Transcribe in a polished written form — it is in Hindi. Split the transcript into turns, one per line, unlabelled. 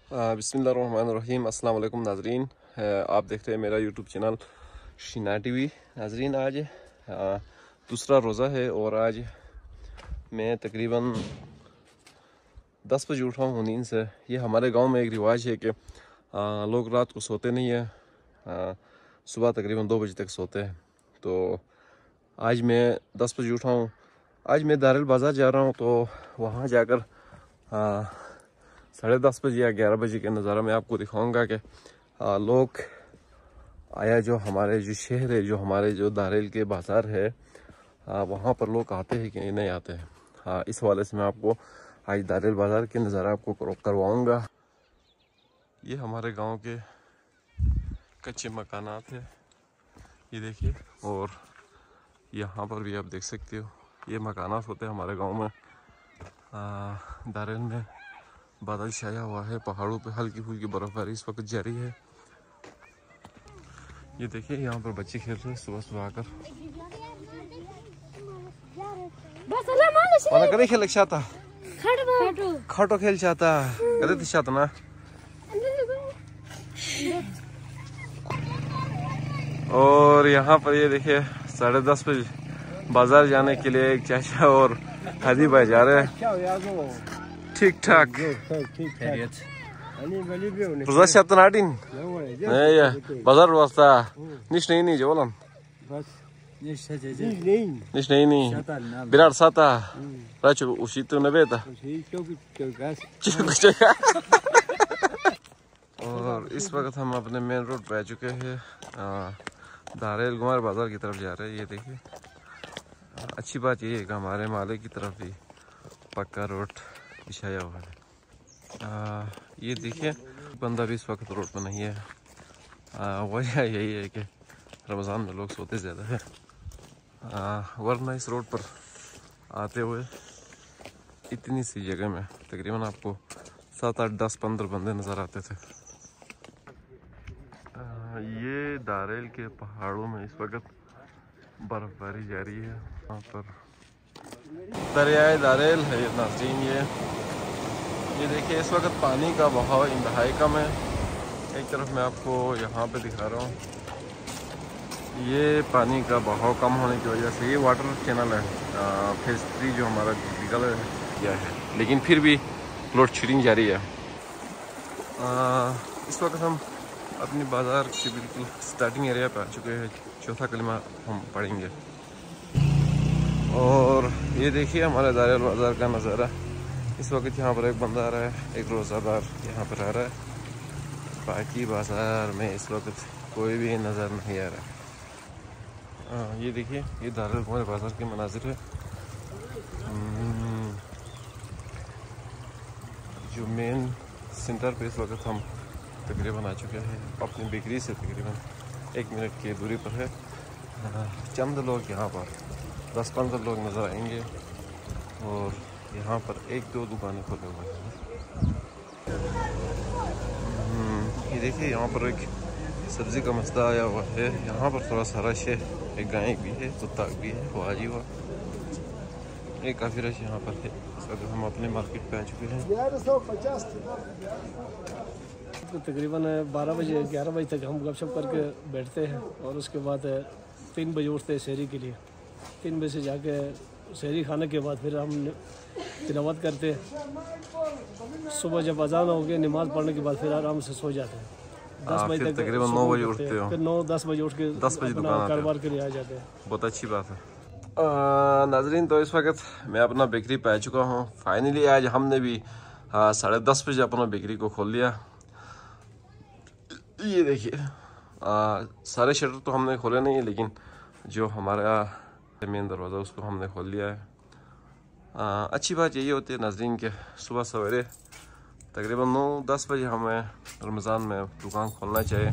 बिस्मिल्लाहिर्रहमानिर्रहीम। अस्सलाम वालेकुम नाजरीन, आप देखते हैं मेरा यूट्यूब चैनल शीना टीवी। नाजरीन, आज दूसरा रोज़ा है और आज मैं तकरीबन 10 बजे उठा हूँ नींद से। ये हमारे गांव में एक रिवाज है कि लोग रात को सोते नहीं है, सुबह तकरीबन 2 बजे तक सोते हैं। तो आज मैं 10 बजे उठा हूँ। आज मैं दारुल बाज़ार जा रहा हूँ, तो वहाँ जाकर 10:30 बजे या 11 बजे का नज़ारा मैं आपको दिखाऊंगा कि लोग आया जो हमारे जो शहर है, जो हमारे जो दारुल के बाज़ार है, वहाँ पर लोग आते हैं कि नहीं आते हैं। इस हवाले से मैं आपको आज दारुल बाज़ार के नज़ारा आपको करवाऊंगा। ये हमारे गांव के कच्चे मकानात है, ये देखिए। और यहाँ पर भी आप देख सकते हो, ये मकानात होते हैं हमारे गांव में। दारुल में बादल छाया हुआ है, पहाड़ों पे हल्की फुल्की बर्फबारी इस वक्त जारी है। ये देखिए, यहाँ पर बच्चे खेल रहे हैं सुबह सुबह आकर। mana kare खेल चाहता खाटो खेल चाहता कदे चाहता ना। और यहाँ पर ये देखिए 10:30 बजे बाजार जाने के लिए एक चाचा और हादी भाई जा रहे हैं। ठीक ठाक रोजा şaptan adin ya bazar wasta niş neyini jolan niş neyini birar sata rachu usitu nebeta। और इस वक्त हम अपने मेन रोड पे आ चुके हैं, दारुल गुमार बाजार की तरफ जा रहे हैं। ये देखिए, अच्छी बात ये है कि हमारे माले की तरफ भी पक्का रोड बिछाया हुआ है। ये देखिए, बंदा भी इस वक्त रोड पर नहीं है। वजह यही है कि रमज़ान में लोग सोते ज़्यादा है, वरना इस रोड पर आते हुए इतनी सी जगह में तकरीबन आपको 7, 8, 10, 15 बंदे नज़र आते थे। ये दारुल के पहाड़ों में इस वक्त बर्फबारी जारी है। वहाँ पर दरियाए दारुल है नाज़रीन। ये देखिए, इस वक्त पानी का बहाव इंतहाई कम है। एक तरफ मैं आपको यहाँ पे दिखा रहा हूँ, ये पानी का बहाव कम होने की वजह से ये वाटर चैनल है, फेज 3 जो हमारा बिजली का है, लेकिन फिर भी लोड शेडिंग जारी है। इस वक्त हम अपनी बाज़ार के बिल्कुल स्टार्टिंग एरिया पे आ चुके हैं। चौथा कलिमा हम पढ़ेंगे। और ये देखिए हमारे दारुल बाज़ार का नज़ारा। इस वक्त यहाँ पर एक बंदा आ रहा है, एक रोज़ादार यहाँ पर आ रहा है। बाकी बाज़ार में इस वक्त कोई भी नज़र नहीं आ रहा है। ये देखिए, ये दारुल गुमार बाज़ार के मनाजिर है। जो मेन सेंटर पे इस वक्त हम तकरीबन आ चुके हैं। अपनी बेकरी से तकरीबन 1 मिनट की दूरी पर है। चंद लोग यहाँ पर 10-15 लोग नज़र आएंगे और यहाँ पर 1-2 दुकानें खोले हुए हैं। ये देखिए, यहाँ पर एक सब्ज़ी का मसला आया हुआ है। यहाँ पर थोड़ा सा रश है, एक गाय भी है, कुत्ता भी है, वो आज ही हुआ। एक काफ़ी रश यहाँ पर है। इस वक्त हम अपने मार्केट पे आ चुके हैं।
तो तकरीबन 12 बजे 11 बजे तक हम गपशप करके बैठते हैं और उसके बाद 3 बजे उठते हैं शहरी के लिए। 3 बजे से जाके शहरी खाने के बाद फिर हम तिलावत करते हैं। सुबह जब अजान हो गया, नमाज़ पढ़ने के बाद फिर आराम से सो जाते हैं। 10 बजे तक
तकरीबन 9 बजे उठते हो,
फिर 9-10 बजे उठ के
10 बजे दुकान
कारोबार के लिए आ जाते हैं।
बहुत अच्छी बात है। नाजरीन, तो इस वक्त मैं अपना बेकरी पे आ चुका हूँ। फाइनली आज हमने भी 10:30 बजे अपना बेकरी को खोल लिया। ये देखिए, सारे शटर तो हमने खोले नहीं है, लेकिन जो हमारा मेन दरवाज़ा उसको हमने खोल लिया है। अच्छी बात यही होती है नाजरीन के सुबह सवेरे तकरीबन 9-10 बजे हमें रमज़ान में दुकान खोलना चाहिए।